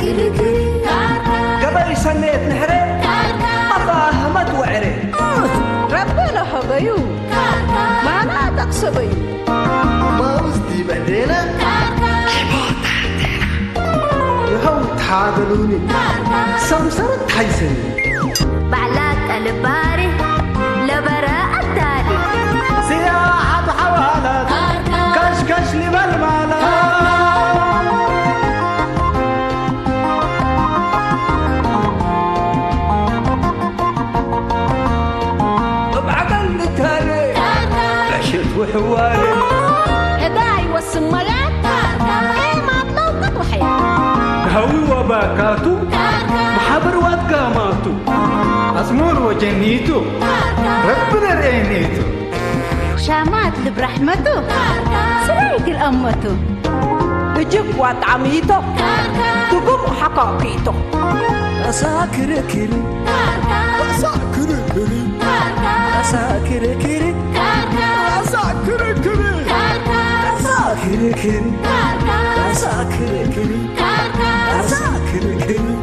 قبل سنة نحري مفاهمة وعري ربنا حبيو ما أنا تقصبي ما وزدي بعدينا يهو تحاضلوني سمسرة حيسني بعلاك الباري لبراء التالي سياحة حوالات كشكش لي بالمالات وحوالي هداي والسمالات ايه ما طلوقت وحيا هوي وباكاتو محبر واتقاماتو أزمور وجنيتو ربنا رأينيتو شامات برحمته سريك الأمتو تجيب وطعميتو تقوم حقاقيتو أساكر كري أساكر كري أساكر كري أساكر كري أساكر كري أساكر كري أساكر كري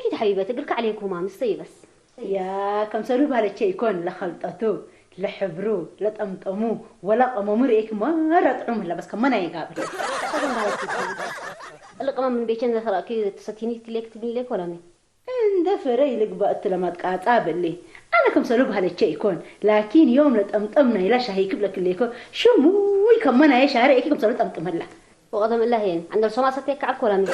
أكيد حبيبتي قلك عليكم ما مستي بس يا كم سلوب هذا الشيء يكون لخلطته لحبرو لا تأمطمو ولا قمامر إيك مرة تعمل لا بس كمان يقابل القمام من بيتنا ترى أكيد تستيني تلي لك ولا مين عند فري لك بقت لما تقابل لي أنا كم سلوب هذا الشيء يكون لكن يوم لا تأمطمنا إلى شهيك بلك اللي يكون شو موي كمان أي شهر إيك كم سلوب تأمطم هلا وقدم الله يعني عند السماء ستيك عك ولا مين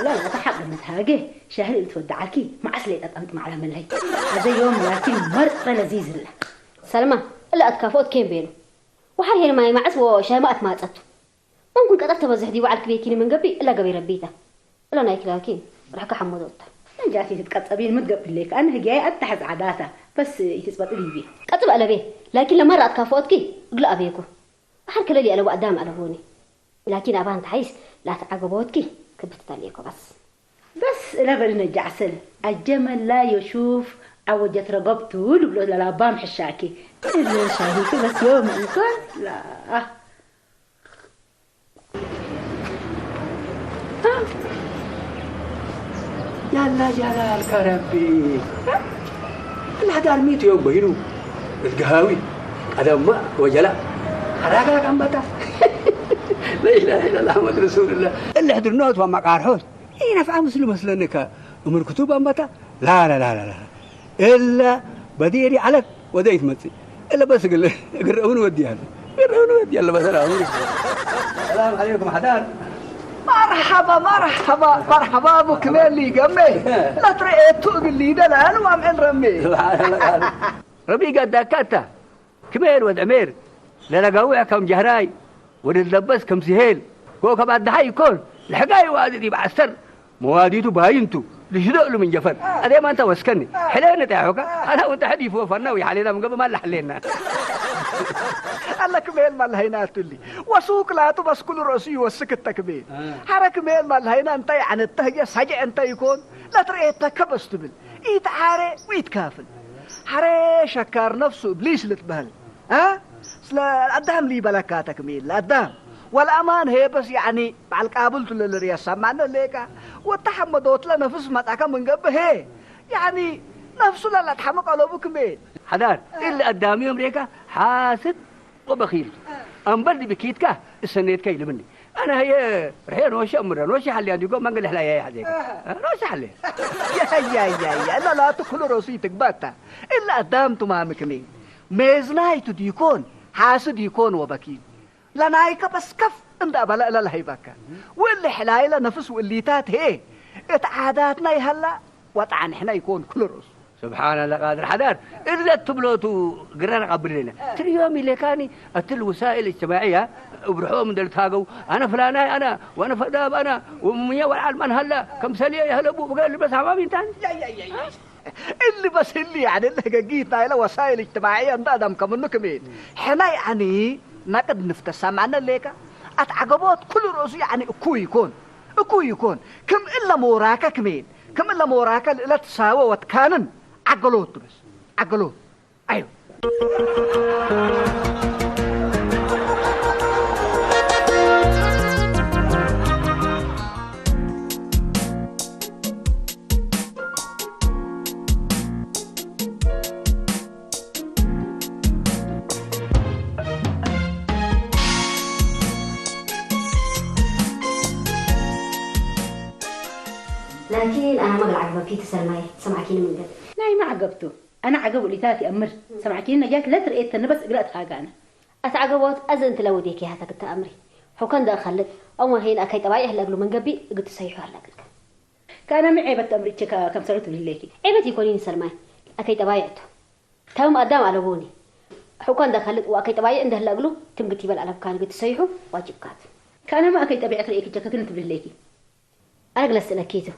لا تحق من هاجه شهر اللي تودعكي مع أصلي أنت مع العمل هاي هذا يوم لكن مرة لذيذ له سلمى إلا أتكافوت كين بينه وحال هنا ما يمعس وشاي ما أتماتته ممكن قدرت بزحدي وعلى كبيكيني من قبي إلا قبي ربيته إلا نايك لكن راح كحمودوته جاتي تتقطبين متقبل لك أنا جاي أتحز عاداتها بس يتثبت لي بيه قطب على بيه لكن لما رأت كافوتكي قل أبيكو أحرك لي أنا وقدام ألبوني لكن أبان تحيس لا تعقبوتكي كبت عليكو بس لا بلنا عسل الجمل لا يشوف عوجت رقبته ولو لا بام حشاكي إذا شاهيك بس يوم يكون لا يلا جلالك ربي الحدار 100 يوم بينو القهاوي هذا ما وجلا حراقك عم بطف لا إله إلا الله محمد رسول الله اللي حضرناه وما قارحوش إيه نفع مسلمك أمر كتب أمبتا لا إلا بديري عليك وديت متي إلا بس قرؤون ودي هذا قرؤون ودي الله بس السلام عليكم حدار مرحبا ابو كمالي قمي لا تريت اللي ده لا وام ان رمي ربي قد دكاته كمير ود عمير لا قوع كم جهراي ونلبس كم سهيل هو كبعد دحي يكون الحقاي وادي بعسر مواديته باينتو لشدق له من جفن هذا ما انت وسكني حلينا تعوك انا وانت حدي فوق فناوي حلينا من قبل ما اللي حلينا الله كميل مال هينا تلي وسوق لا بس كل راسي وسكت تكبيل حرك ميل مال هينا انت عن التهجس سجع انت يكون لا تريت كبستبل يتعاري ويتكافل حري شكر نفسه ابليس اللي تبهل ها سلا قدام لي بلكاتك ميل قدام والأمان هي بس يعني مع القابلت للرياسة معنا ليك والتحمدوت لنا نفس ما تاكا من قبل هي يعني نفسه لا تحمق على ابوك مين حدار اللي قدامي امريكا حاسد وبخيل انبردي بكيتك السنيت كيل مني انا هي رحين وش امر وش حل يعني يقول ما نقول لها يا حديك وش حل يا لا تدخل راسيتك باتا الا قدام تمامك مين ميزنايت ديكون حاسد يكون وبكين لنايك بس كف انت بلا لا هيبكا واللي حلايله نفس والليتات هي اتعاداتنا يهلا وطعن احنا يكون كل رؤوس سبحان الله قادر حدار إلا تبلوتو قرنا قبلنا تريوم اللي كاني أتل وسائل اجتماعية وبرحوم من دلتاقو أنا فلانة أنا وأنا فداب أنا ومية والعالم أنا هلا كم سلية يهلا أبو بقال لي بس عمامين تاني يا اللي بس اللي يعني اللي جيتنا إلى وسائل اجتماعية انت أدم كمنو كمين حنا يعني نقد نفتسا معنا ليك أتعقبات كل رؤوس يعني أكو يكون كم إلا موراكا كمين كم إلا موراكا لا تساوى وتكانن عقلوت بس عقلوت أيوه لكن أنا ما بالعقبة في تسلماي سمعكيني من قبل ناي ما عقبته أنا عقبه اللي تاتي أمر سمعكيني جاك لا ترقيت بس قرأت حاجة أنا أتعقبت أزنت لو ديكي هذا قلت أمري حكان ده خلت أول هين أكيد طبعي أهل أقله من قبل قلت سيحوا أهل أقلك كان معي بتأمري تشكا كم سنة بالليكي عيبتي يكونين سلماي أكيد طبعيته تهم قدام على بوني حكان ده خلت وأكيد طبعي عنده أهل أقله تم قلت يبال على كان قلت سيحوا واجب كات كان ما أكيد طبيعي أكيد تشكا كنت بالليكي أنا جلست لكيته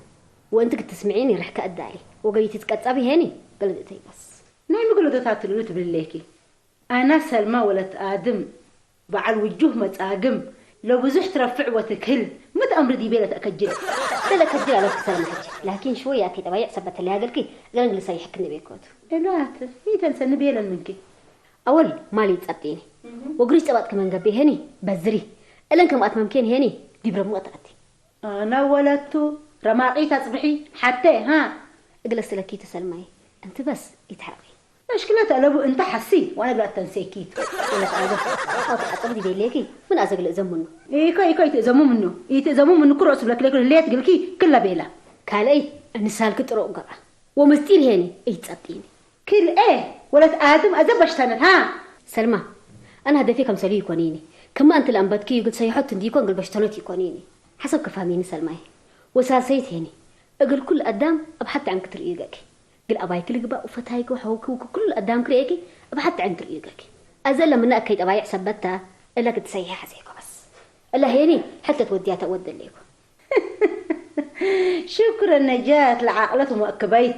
وأنت كنت تسمعيني رح كأدالي وقلت تكتبي هني قلت بس ناي بقول له تاتي لولت بالليكي أنا سلمى ولت آدم بعد وجوه متآقم لو بزح ترفع وتكل مت أمر دي بيلة أكجل لا كجل على سلمى حجي لكن شوية أكيد أبغى يحسبت اللي هقولك قال لي سيحكني بيكوت لا هي تنسى نبيلا منك أول مالي تسبتيني وقريش تبغى كمان قبي هني بزري إلين أتممكن هني دي برمو أتعدي أنا ولدت رماقي تصبحي حتى ها جلست لكي تسلمي أنت بس يتحرقي مشكلة ألبو أنت حسي وأنا قلت تنسيكيت ولا تعرف أو تعطبدي بيليكي من أزق الزم منه إيه يتزموا منه يتزموا منه كل رأس لك لكن اللي تقولكي كلها بيلا كالي النسال كترو قرأ ومستير هني يتصدقيني كل إيه ولد آدم أزبش سنة ها سلمى أنا هدفي كم سلي يكونيني كما أنت الأنبات كي قلت سيحط ديكون قل بشتنوت يكونيني حسب كفهميني سلمى وساسيت هني أقول كل قدام أبحث عن كتر إيجاكي قل أباي كل جبا وفتايك وحوك وكل قدام كريكي أبحث عن كتر إيجاكي أزل لما أكيد أباي حسبتها إلا كنت سيحة زيكو بس إلا هيني حتى توديها تود ليكو شكرا نجاة لعقلته مؤكبيت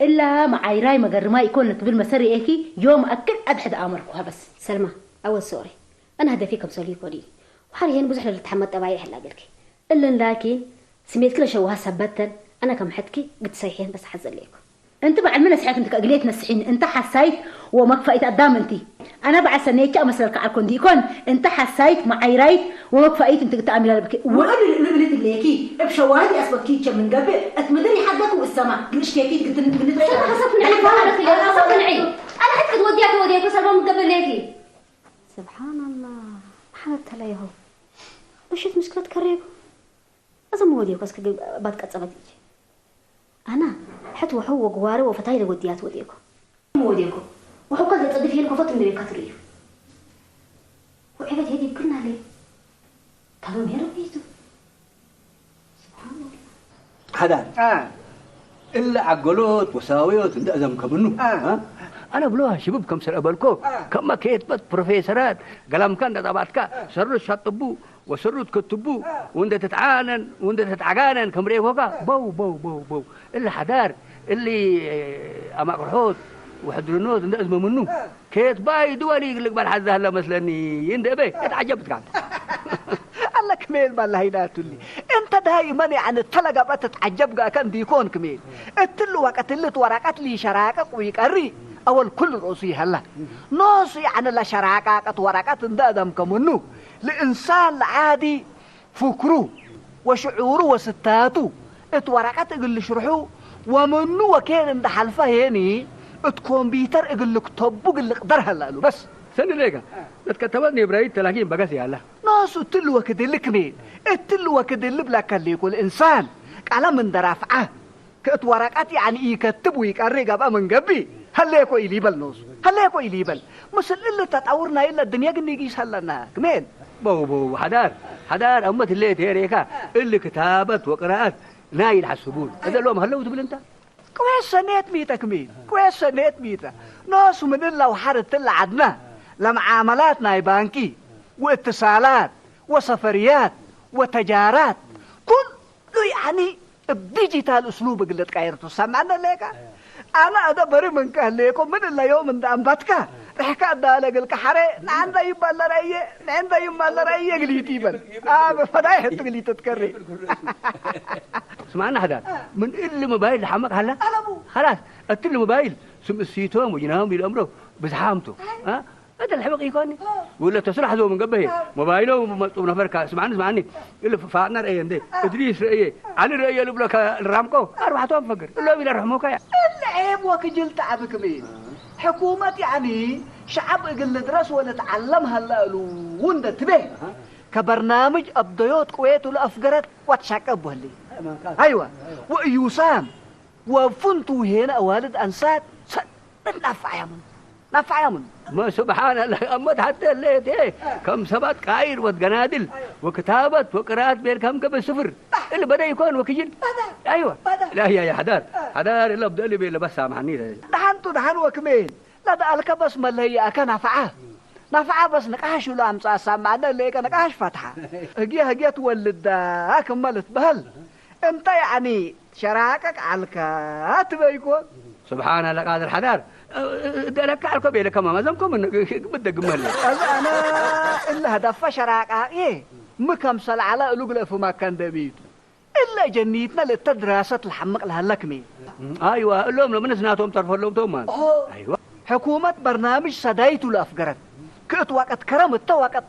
إلا معاي راي مقرما يكون لك بالمساري إيكي يوم أكل أبحث أمركوها بس سلمى أول سوري أنا هدفي كم سولي كولي وحالي هين بزحل اللي تحمد أباي حلا قلكي إلا لكن سميت كل شوها سبتن أنا كم حدكي قد سيحين بس حزن ليكو أنت بعد من سحيت أنت أقليت نسحين أنت حسيت ومكفأيت قدام أنتي أنا بعد سنيك أمثلك على كون ديكون أنت حسيت معاي راي ومكفأيت أنت تعمل هذا بكي وقبل اللي ليكي بشوادي أسبق كيتش من قبل أتمدني حدك والسماء ليش كيكيت قلت أنت بنت أنا حسبني عليك أنا حسبني عليك أنا حتى توديك وسلمى من قبل ليكي سبحان الله حالتها لا يهو وشفت مشكلة كريكو أزم وديك بس بعد كتصبتي أنا حتى وحو وقواري وفتاي لوديات وديكو وديكو وحو قد يتصدف هنا كفت من الكاتريف وعبت هذه كلنا ليه كانوا ميرو بيتو سبحان الله هذا إلا عقلوت وساويوت انت أزم كمنو أنا بلوها شباب كم سنة بالكو كم كيتبت بروفيسورات قلم كان دبعتك سروا شطبو وسروا تكتبو وانت تتعانن وانت تتعجانن كم ريفوكا بو إلا حدار اللي أما قرحوت وحدرنوت انت أزم منو كيت باي دواني يقول لك بالحد هلا مثلني يندق بي اتعجبت كان الله كميل ما الله يناتلي انت دايما يعني الطلقة بقى تتعجب كان ديكون كميل التلو وقت اللي ورقت لي شراكك ويقري أول كل رؤسي هلا نوصي عن لا شراكة ورقات اندادم كمنو لإنسان العادي فكره وشعوره وستاته اتورقات اقل شرحه ومنو وكان اند حلفه هيني الكمبيوتر اقل لك طبو اقل قدر هلا له بس سنة ليك اتكتبتني برايد 30 بقاسي هلا ناسو تلو كده لك مين التلو كده اللي بلاك اللي يقول الإنسان على من درافعه كأت ورقات يعني يكتب ويقري قبل من قبي هليكو يليبل نوس هليكو يليبل مثل اللي تطورنا إلا الدنيا قد نيجيس هلنا كمين بو حدار أمة اللي تيريكا اللي كتابت وقراءات نايل حسبون هذا لهم هلو تقول أنت كويس سنيت ميتا كمين كويس سنيت ميتا ناس من إلا وحرت اللي عدنا لمعاملاتنا بانكي واتصالات وسفريات وتجارات كله يعني بديجيتال أسلوب قلت كايرتو سمعنا ليك أنا أدبري من كهليكم من اللي يوم من دامبتك رحكا دالك الكحري نعندا يبال رأيه نعندا يبال رأيه قليتي بل فداي حتى قليت تتكري سمعنا هذا من اللي موبايل حمك هلا خلاص أتل موبايل سم السيتوم وجناهم بالأمره بزحامته ها هذا الحمق يكوني ولا تصلح ذو من قبله موبايله مطلوب نفرك سمعني اللي فاعنا رأيه ده إدريس رأيه علي رأيه اللي بلوك الرامكو أربعتهم فقر اللي بيلا رحموك يا العيب وكجلت عبك مين حكومة يعني شعب يقل درس ولا تعلم هلا وند تبه كبرنامج أبديوت كويت ولا أفقرت واتشاك بهلي أيوة ويوسام وفنتو هنا والد أنسات نفع يمن ما سبحان الله أمد حتى الليت إيه كم سبت قاير وتقنادل وكتابة وقراءات بين كم قبل صفر اللي بدأ يكون وكجل أيوة لا يا حدار اللي بدأ لي بيلا بس سامحني دهن وكمين لا دالك بس ما هي أكن نفعه بس نقاش ولا أمس سامعنا ليك نقاش فتحة هجي تولد كملت بهل أنت يعني شراكك على يكون سبحان الله قادر حدار لك على كبيرة كمان ما زمكم بدك جمل أنا إلا هدف شراكة إيه مكمسل على قلوب في مكان دبيت إلا جنيتنا للتدراسة الحمق لها لكمي أيوة اللهم لما نسناتهم طرف اللهم تومان أيوة حكومة برنامج سدايت الأفقرت كأت وقت كرم التوقت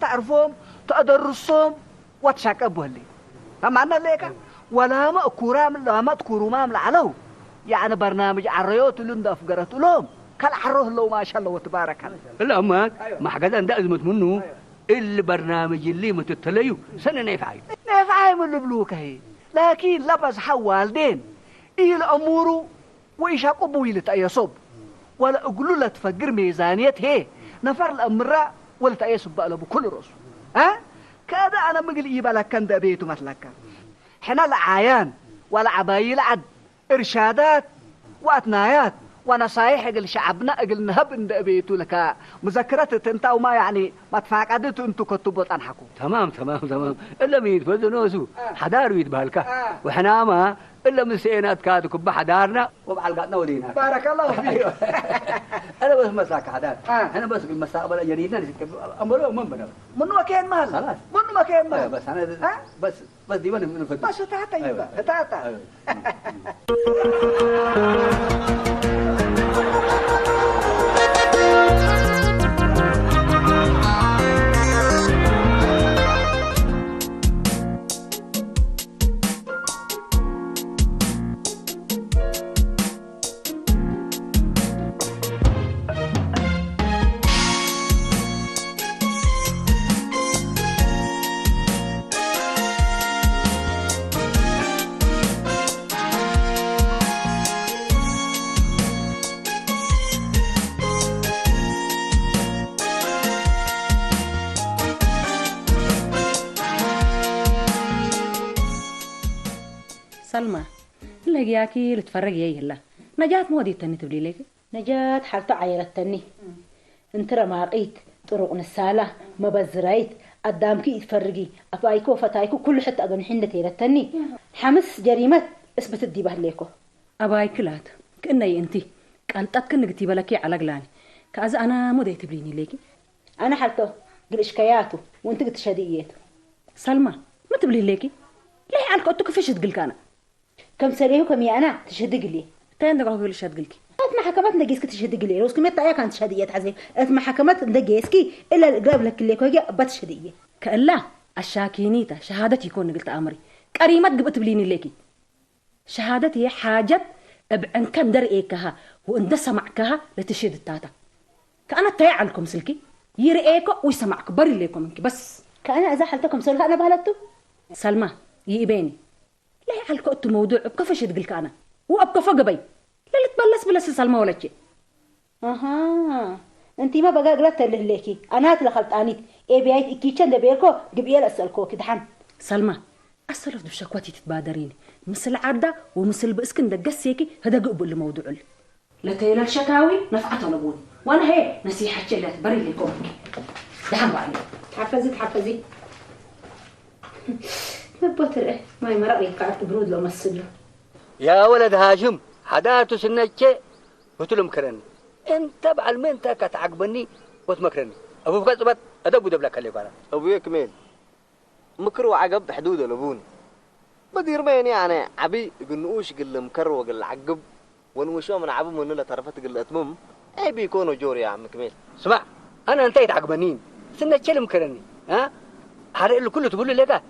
تعرفهم تدرسهم وتشاكبوا لي فمعنا ليك ولا ما كرام لا ما تكروا ما ملعلو يعني برنامج عريوت اللي ندف قرأت لهم كل عروه لو ما شاء الله وتبارك الله لا أما ما حاجة عند أزمة منه البرنامج اللي متتليو سنة نفعي من اللي بلوك هي لكن لبس حوالدين إيه الأمور وإيش أقبوا يلتأيصب ولا أقولوا لا تفكر ميزانية هي نفر الأمراء ولا تأيصب بقى بكل رأسه ها كذا أنا مقل إيبا لك كان ده بيته مثلك حنا العيان ولا عبايل عد إرشادات وأتنايات ونصايح أقل شعبنا أقل نهب إن بيتو لك مذكرات أنت وما يعني ما تفاقدت أنتو كتبت أنحكو تمام إلا ميت فزنوسو حدار ويد بالك وحنا ما إلا من سينات كادو بحدارنا وبعلقاتنا ودينا بارك الله فيك أنا بس مساك حدار أنا بس بالمستقبل جديدنا أمره من مكان مال خلاص من مكان مال بس أنا بس دي من الفضل بس تاتا سلمى لقياكي لتفرجي يلا نجاة مودي تني تبلي لك نجاة حالته عيرة تني انت رماقيت طرق نسالة مبزرايت قدامكي يتفرجي أفايكو فتايكو كل حتى أظن حين تيرة تني حمس جريمة اثبت الديبه ليكو أباي كلات كأني انتي قالتك انك تجيب لكي على قلاني كأذا أنا مودي تبليني ليكي أنا حالته قل إشكاياته وانت قلت شاديته سلمى ما تبلي ليكي ليه عالك قلتك فيش تقلك أنا كم سريه كم يا أنا تشهدق لي تين دقوا قول شهد قلكي أتما حكمت نجيسك تشهدق لي روسك متى يا كانت شهدية عزيز أتما حكمت نجيسكي إلا قرب لك اللي كوجي بتشهدية كألا الشاكينيتا شهادتي يكون قلت أمري كريمة قبت بليني ليكي شهادتي حاجة بأن كان درئيكها وإن سمعكها لتشهد التاتا كأنا تيعلكم سلكي يرئيكو ويسمعك بري ليكم منك بس كأنا إذا حلتكم سلكا أنا بهلتو سلمى يبيني لا يعلكو أنتو موضوع بكفش تقلك أنا وأبكفو قبي لا تبلس بلس سلمى ولا شيء اها انت ما بقى قلت له ليكي انا تلخلت انيت اي بيت كيتشن دبيركو قبيل اسالكو كدحن سلمى أصرف دفشكواتي تتبادريني مثل عادة ومثل باسكن دقسيكي هذا قبل الموضوع لا تيلا الشكاوي نفعته لبوني وانا هي نصيحة شلات بري لي كومك دحم بعدين تحفزي نبوتر ما يمرق قاعد برود لو مسله يا ولد هاشم حداتو سنتشي قلت لهم كرني انت بعلمنت كتعقبني وتمكرني ابو بكر صبت ادب دبلك اللي قال ابويا كمين مكر وعقب حدود لبون بدير مين يعني عبي قنوش قل مكر وقل عقب ونوشوا من عبو من لا طرفت قل اتمم اي بيكونوا جور يا عم كمين اسمع انا انتهيت عقبنين سنتشي مكرني ها حرق له كله تقول له ليه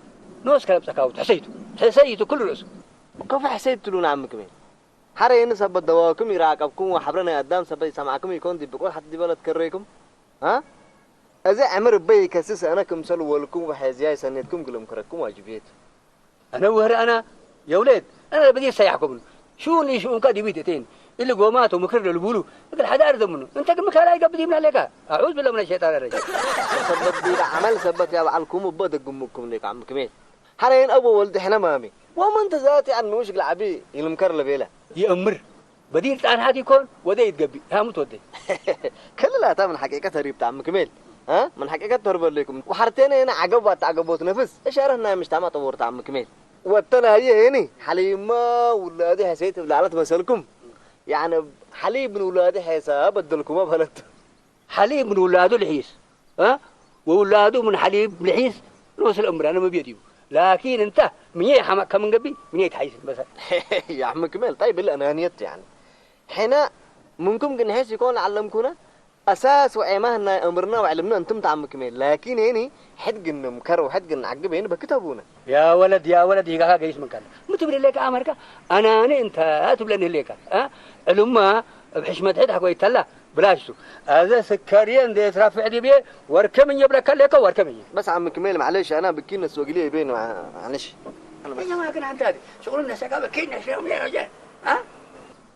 نوس كلام سكاوت حسيته كل رأسه كيف حسيت لون عم كمين حرق نسب الدواكم يراقبكم وحبرنا قدام سبي سمعكم يكون دي بقول حتى دي بلد كريكم ها أزي عمر بي كسس أنا كم سلوا لكم وحزياي سنتكم كلهم كركم واجبيت أنا وهر أنا يا ولد أنا بدي سيحكم شو اللي شو كادي بيتين اللي قومات ومكر اللي بيقولوا لكن حدا أرد منه أنت كم كلاي قبل يمنا لك أعوذ بالله من الشيطان الرجيم سبت دي عمل سبت يا بعلكم وبدك قمكم ليك عم كمين حرين أبو ولد إحنا مامي وما أنت ذاتي عن وش العبي المكر لبيله يأمر بديل عن هذا يكون وده يتقبي ها متودي كل لا تمن حقيقة ريبت عم كمين ها من حقيقة تربى لكم وحرتين هنا عقبات نفس إشارة مش تعمل طورت عم كمين واتنا هي هني حليمة ولادي حسيت بلعنة مسألكم يعني حليب من ولادي حساب بدلكم ما بهلت حليب من ولاده الحيس ها وولاده من حليب الحيس نوصل الأمر أنا ما بيديه لكن أنت مني حماك كم قبي مني تحيس بس يا عم كمال طيب الأنانية يعني حين ممكن نحس يكون علمكونا أساس وعماهنا أمرنا وعلمنا أنتم تعم كمال لكن هني حد قن مكر وحد قن عقب هنا بكتبونا يا ولد يقاها قيس مكان متبري لك أمريكا أنا أنت هاتبلني لك ها الأمة بحشمة حد حكوا يتلا بلاشتو هذا سكريان ده يترافع دي بيه وركمني يبلك لك وركمني بس عم كمال معلش أنا بكينا السوقلية بين معلش أنا يا ما كان عن هذه شغلنا سكابة كينا شو يا رجال ها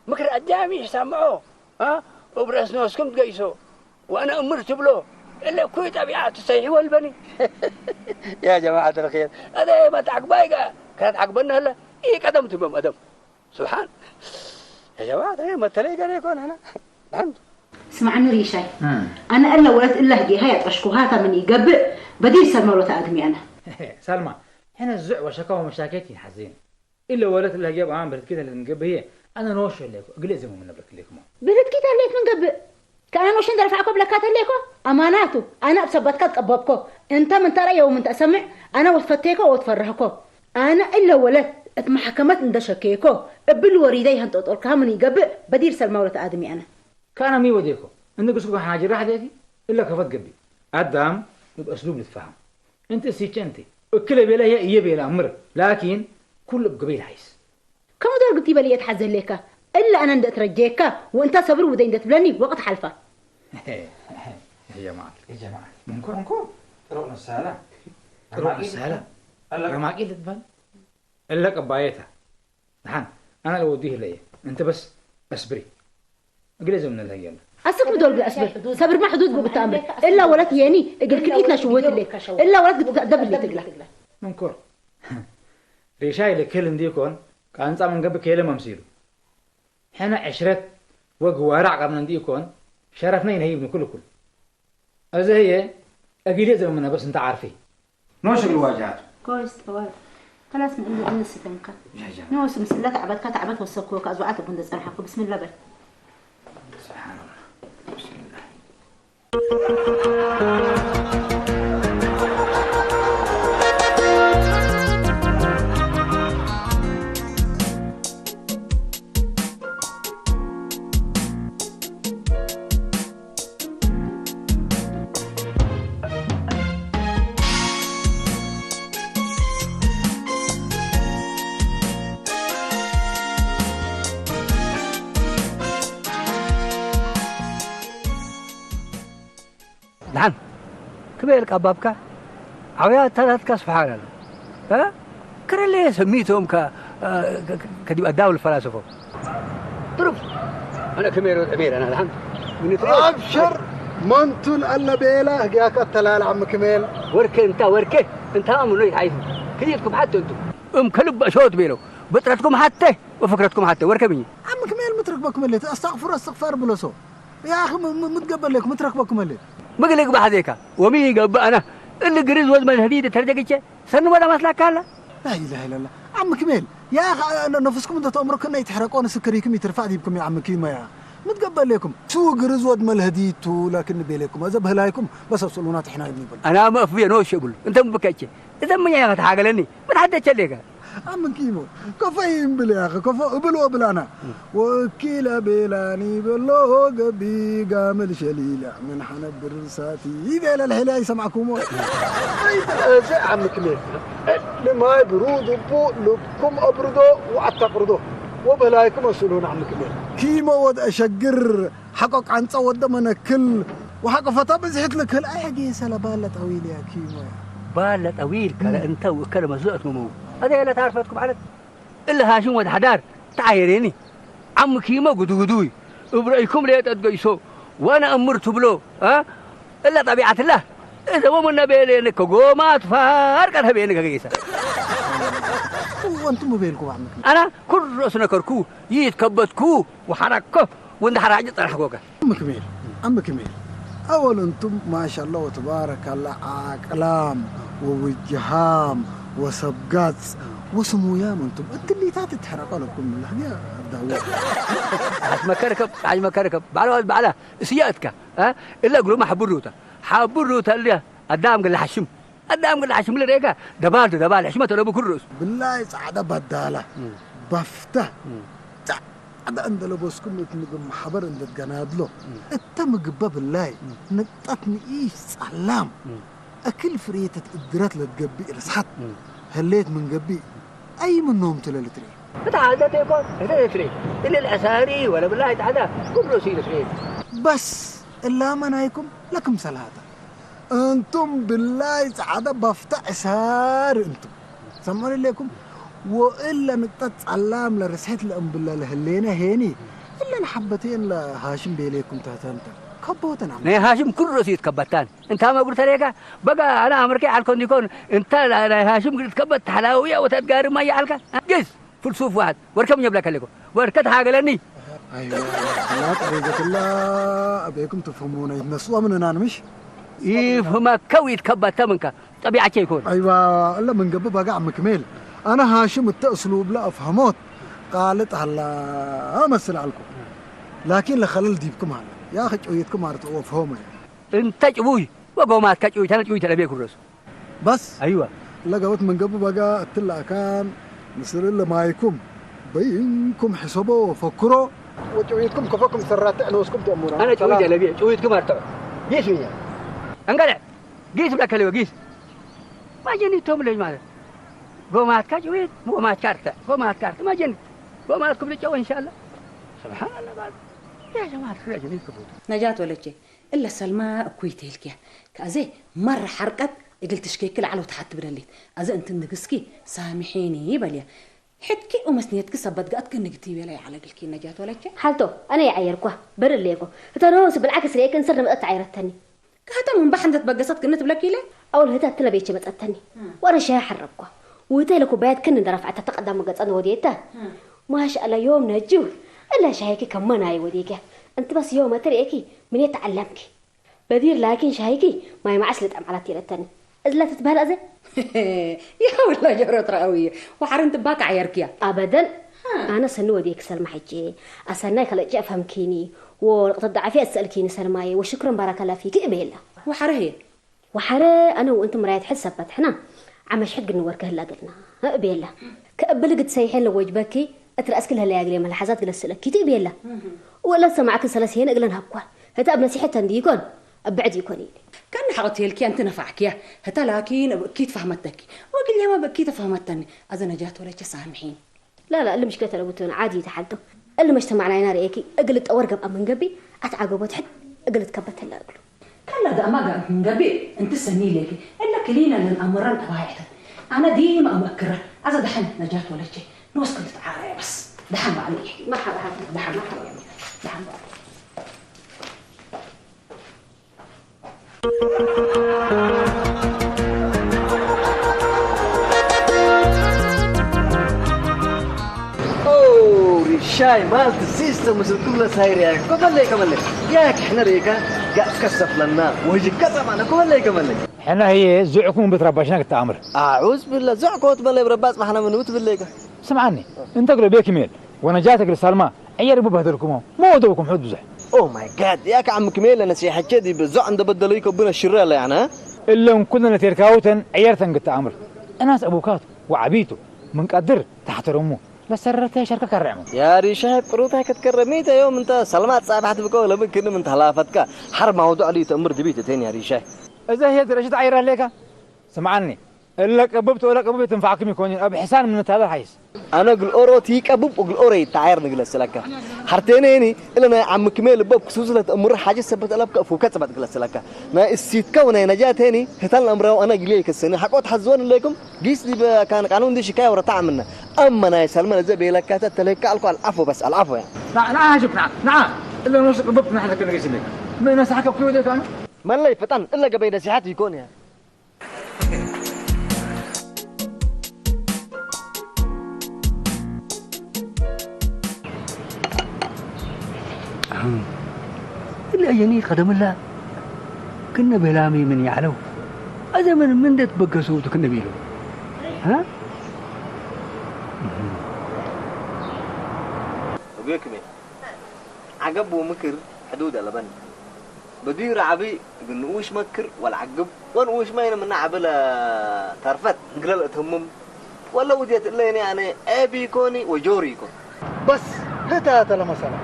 مكر قدامي سامعوه ها وبرأس نوسكم تقيسوا وأنا أمرت بلو إلا كويت أبيعات السيح والبني يا جماعة الخير هذا ما تعقبايقة كانت عقبنا هلا إيه قدمت بهم أدم سبحان يا جماعة إيه ما تلاقي عليكم هنا الحمد اسمعني ريشاي أنا إلا ولد إلا هجي هاي أشكوهاتها من يقبل بديل سلمى ولا آدمي أنا سلمى هنا الزع وشكاوى ومشاكلتي حزين إلا ولد إلا هجي أبغى برد كده اللي نقبل هي أنا نوش ليكو قلت من نبرك ليكم برد كده اللي من قبل كأنا وش ندرف عقب لكات ليكو أماناته أنا بثبتك قبابكو أنت من ترى يوم أنت أسمع أنا وتفتيكو وتفرحكو أنا إلا ولد اتمحكمت ندشكيكو بالوريدي هنتقطر كامن يقبل بديل سلمى ولا آدمي أنا كان مي وديكو إنك سوق حاجة راح ديكي إلا كفت قبي أدام بأسلوب نتفاهم أنت سيتشنتي وكل بيلا هي بيلا أمر لكن كل قبيل عايز كم دور قلتي بلي يتحزن لك إلا أنا ندت رجيك وأنت صبر ودين تبلني وقت حلفة يا جماعة منكم تروحنا السهلة تروحنا السهلة أنا ما أكيد تبان إلا قبايتها نحن أنا اللي أوديه ليه أنت بس أصبري أجلس من الهيال أصبر دول بالأصبر صبر ما حدود بالتأمر إلا ولد يعني قل كليتنا شويت اللي إلا ولد قد اللي تقله منكر ريشاي لكلم ديكون كان من قبل كلمة ممسيله حنا عشرة وجوارع قبل ديكون شرفنا ينهي ابن كل هذا هي أجيلي زي ما بس أنت عارفين نوش الواجهات كويس طوال خلاص من عند الستانكا نوش مسلات تعبت والسكوك أزوعات بندس أنا بسم الله بل سبحان الله بسم الله نعم كبيرك أبابك عويات ثلاث سبحان الله ها كرا اللي سميتهم كدي أداو الفلاسفة طرف انا كمير انا الحمد ابشر منتل الا بيلا ياك التلال عم كميل وركه انت امنوا عايز كيفكم حتى انتم كلب اشوت بيلو بطرتكم حتى وفكرتكم حتى وركبني عم كميل متركبك مليت استغفر بلسو يا اخي متقبل لك متركبك مليت بقلق بحديك ومين يقبل انا اللي قريز ولد من الهديد ترجعك سن ولا مسلك هلا لا اله الا الله عم كميل يا اخي نفسكم انت تامروا كنا يتحرقون سكريكم يترفع ديبكم يا عم كيما يا متقبل لكم سوق رزود مال هديتو لكن بيلكم اذا بهلايكم بس وصلونات احنا نقول انا ما في نو شغل انت مبكاچه اذا من يا تحاجلني ما تحدث عليك عم كيمو كفاين بلا يا اخي كفا بلو بلانا وكيل بلاني بلو قبي قامل شليله من حنب الرساتي اذا الهلا يسمعكم عم كميل لما برود بو لكم ابردو واتقردو وبلايكم وصلون عم كميل كيمو ود اشقر حقك عن صود من كل وحق فتا بزحت لك الاجي سلباله طويل يا كيمو باله طويل كلا انت وكلمه زقت مو هذا لا تعرفتكم على الا هاشم ود حدار تعايريني عم كيمو قدودوي ابرايكم ليه تدقيسو وانا امرت بلو ها الا طبيعه الله اذا مو من بينك قومات فارقه بينك قيسه وانتم بينكم عم انا كل راسنا كركو يتكبتكو وحركه وانت حراج طرحكوك عم كميل اول انتم ما شاء الله وتبارك الله اقلام ووجهام وسبقات وسمو يا انتم اللي تتحرقوا لكم من الحقيقه داوود عاج مكركب بعلا سيادتك ها الا قولوا ما حبوا الروتا اللي قدام قال حشم اللي ريقه دبال حشمه لو بكل رؤوس بالله سعاده بداله بفته هذا عند لبسكم نتنقم حبر عند الجنادلو التم قبة بالله نقطتني إيش سلام أكل فريتة قدرت لتقبي الصحت هليت من قبي أي منهم تلالتري تعالى تيكون تلالتري اللي الأساري ولا بالله تعالى كل رسيل فريد بس إلا منايكم لكم سلاطة أنتم بالله سعادة بفتح إسهار أنتم سمعني لكم وإلا نقطة علام لرسحت لأم بالله لهلينا هيني إلا الحبتين لهاشم بيليكم تهتانتا كبوتن عم نه هاشم كل رصيد كبتان انت ما قلت لك بقى انا امريكي على الكونديكون انت هاشم قلت كبت حلاويه وتتقارب ما يعلك جز فلسوف واحد وركب يبلك لكم وركت حاجه لني ايوه لا طريقه الله ابيكم تفهمون ينسوا من انا مش يفهمك كويت كبت منك طبيعه يكون ايوه الا من قبل بقى عم كميل انا هاشم التاسلوب لا افهموت قالت هلا امثل عليكم لكن لخلل ديبكم هلا يا اخي جويتكم عرفت وفهمه انت جوي وقومات كجوي انا جوي تلبيك الرس بس ايوه لقيت من قبل بقى اطلع كان نصير الا معاكم بينكم حسبوا وفكروا وجويتكم كفاكم سرات انوسكم تامرون انا جوي تلبيك جويتكم عرفت جيس ويا انقلع جيس بلا كلمه جيس ما جني توم لي مال قومات كجويت قومات كارت ما جني قوماتكم لجوا ان شاء الله سبحان الله بعد يا جماعه خير جميل كبوت نجات ولا شيء الا سلمى كويتي لك كازي مره حرقت قلت شكيكل على وتحت برليت ازي انت نقسكي سامحيني يبليا حدكي ومسنيتك سبت قاتك نقتي ولا على قلكي نجات ولا شيء حالته انا يعيركوا برليكو تنوس بالعكس ليك انسر مقطع عيرتني كهتا من بحنت بقصت كنت بلاكي له اول هتا تلبيتش متقتني وانا شاي حربكوا ويتلكوا بيت كن درفعت تقدم قصنا وديته ما شاء الله يوم نجو الا شايكي كمان هاي وديك انت بس يوم تريكي من يتعلمك بدير لكن شايكي ما يمعسلت ام على تيرتني ازلا تتبهل ازي يا والله جرت راويه وحرنت باك عيركيا ابدا انا سنو وديك سلمى حجي اسناي خلق افهمكيني ولقد ضعفي اسالكيني سلماي وشكرا بارك الله فيك ابيلا وحره انا وانت مرايت حسبت احنا عمش حق نورك هلا قلنا ابيلا كقبل قد سيحل وجبكي اترأس كلها اللي يقلي ملحظات قل السلك كتير بيلا ولا سمعك سلاسين اقلن هبكوا هتا بنصيحه عندي يكون ابعد يكون لي كان حقتي لك انت نفعك يا هتا لكن اكيد فهمتك وقل لي ما بكيت فهمتني اذا نجات ولا سامحين لا اللي مشكلته لو بتون عادي تحدث اللي ما اجتمعنا هنا ريكي اقلت اورقب من قبي اتعقبت حد اقلت كبت هلا اقلو كلا ده ما من قبي انت سني لك الا كلينا للامران واحد انا ديما امكر اذا دحين نجات ولا شيء نوس كنت تعاري بس دحم عليك مرحبا حضرتك. دحم مرحبا. دحم الشاي مالت السيستم مثل كل ساير يا كمل لك ياك احنا ريكا قاعد تكسف لنا وهجي كسف انا كمل لك حنا هي زعكم بتربشناك التامر اعوذ بالله زعكوت بالله برباس ما احنا منوت بالله سمعني انت قلو بيك ميل وانا جاتك لسلمى عير ببهدلكم ما ودوكم حد بزح اوه ماي جاد ياك عم كميل انا سي حكيدي بزع عند بدليك وبنا الشرير يعني ها الا كلنا تيركاوتن عيرتن قلت امر الناس ابوكات وعبيته من قدر تحترموه لا سررت شركه كرعمو يا ريشه قروتها كتكرميته يوم انت سلمات صاحبت بكو لما كنا من تلافتك حرب موضوع لي تامر دبيتين يا ريشه اذا هي درجه عيره لك سمعني الا قببت ولا قببت تنفعكم يكون ابي حسان من هذا الحيس انا اقول اورتي قبب واقول اوري تعير نجلس لك حرتينيني الا انا عم كميل باب خصوصله امر حاجه سبت لك فوكت بعد جلس لك ما السيت كون نجاتني هتل امر وانا قليك السنه حقوت حزون لكم قيس لي كان قانون دي شكايه ورا منا اما انا سلمان زي بيلك تتلك العفو بس العفو يعني نعم شوف نعم الا نص قببت نحن كنا قيس لك ما ناس حكوا كيو ده انا ما لا يفتن الا قبل نصيحتي يكون يعني إلا يني قدم الله كنا بلامي من يعلو هذا من دت بقصوت كنا بيلو ها أبوك مين عقب ومكر حدود على بن بدير عبي نقوش مكر ولا عقب ونقوش ما ينا من عبلا ترفت قلل تهمم ولا وديت إلا يعني أبي كوني وجوري يكون بس هتا مثلا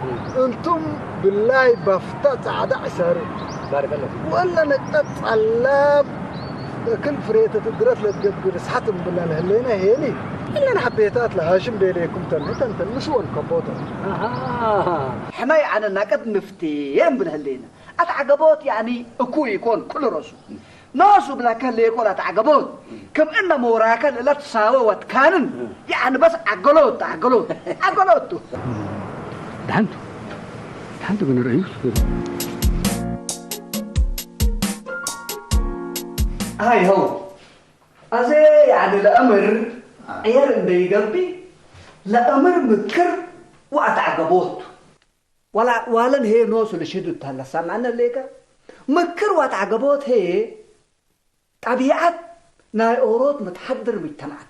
انتم بالله بفتت عدا عساري بارك الله فيك ولا نقطع علاب كل فريتة تدرس لتقبل سحتم بالله لهلينا هيني إلا أنا حبيتات لهاشم بيليكم تنتن مسوون كبوتا حماي عن النقد نفتين بالهلينا أتعقبوت يعني أكو يكون كل رسول ناسو بلا كان ليكون أتعقبوت كم إن موراكا لا تساوي وتكانن يعني بس عقلوت دهنتو من الرئيس هاي هو أزي يعني الأمر عيال اللي قلبي لأمر مكر وأتعقبوت ولا هي نوصل لشدو تهلا سامعنا ليك مكر وأتعقبوت هي طبيعة ناي أوروت متحضر مجتمعات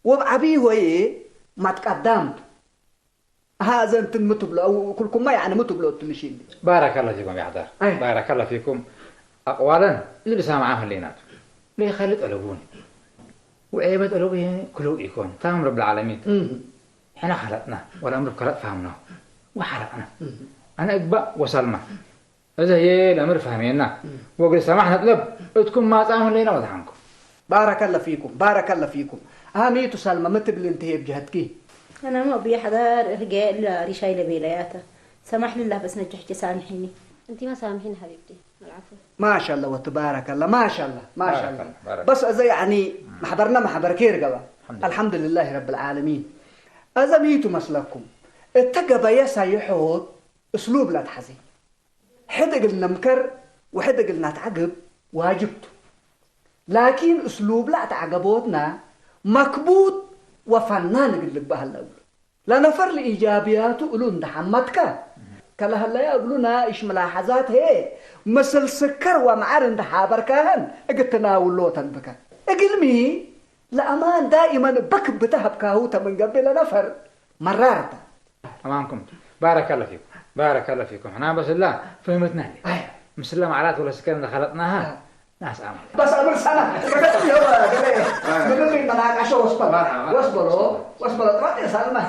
وبعبيه هي ما تقدمت هذا انت متبلو او كلكم ما يعني متبلو تمشين بارك الله فيكم يا حضار بارك الله فيكم اقوالا اللي سامعاهم لينات ليه خلت قلوبوني وعيبت قلوبي كله يكون تمام رب العالمين احنا خلقنا والامر بكرات فهمناه وحرقنا انا اقبأ وسلمى اذا هي الامر فهمينا وقل سمحنا طلب تكون ما تعمل لينا ودحنكم بارك الله فيكم ميتو سلمى متبل انتهي بجهتك انا ما ابي حضار رجال لا ريشاي لبيلياته سمح لله بس نجح تسامحيني انت ما سامحين حبيبتي العفو ما شاء الله وتبارك الله ما شاء الله بس اذا يعني محضر كير قبا الحمد لله رب العالمين اذا ميتو مسلكم اتقبا يسايحوت اسلوب لا تحزي حدا قلنا مكر وحدا قلنا تعقب واجبته لكن اسلوب لا تعقبوتنا مكبوت وفنان قلب بهالأول لا نفر لإيجابياته قلون دحمتك كلا هلا يقولونا إيش ملاحظات هي مثل سكر ومعرن دحابركاهن اقتنا ولوتن بك اقلمي لأمان دائما بك بتهب كاهوتا من قبل نفر مرارتا أمامكم بارك الله فيكم احنا بس الله فهمتنا لي مش الله معلات ولا سكر دخلتناها ناس عمل بس أمر سنة من اللي مناك عشو واصبروا ترى سلمى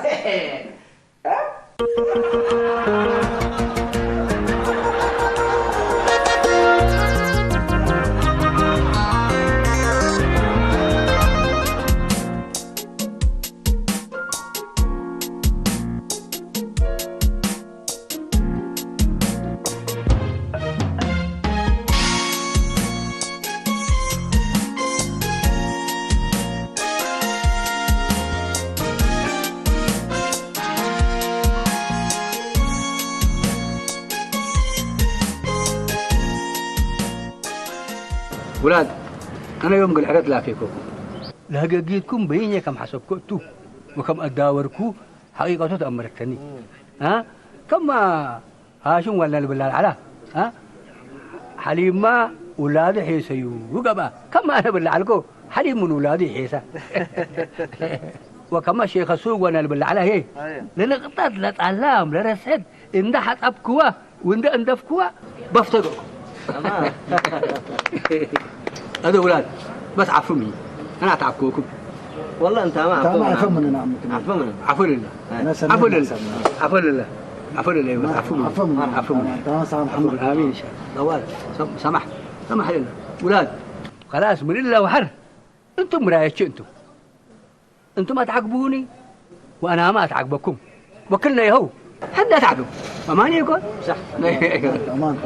ولاد انا يوم قل عرض لا فيكم لهجيتكم بيني كم حسبكتوا وكم اداوركوا حقيقه تامرتني ها كما هاشم ولا بالله على ها حليمه ولادي حيسيو وقبا كما انا بالله عليكم حليم من ولادي حيسه وكما شيخ السوق وانا بالله على هي لنقطات لطعلام لرسد ان حطبكوا وان اندفكوا بفتقوا هذا اولاد بس عفوني انا اتعبكوكم والله انت ما تمام عفوا نعم عفو لله عفو لله عفو لله عفو لله عفو تمام سلام محمد امين ان شاء الله سمح لنا اولاد خلاص من الله وحر انتم مرايتش انتم ما تعاقبوني وانا ما اتعاقبكم وكلنا يهو حد اتعاقب اماني يكون صح امان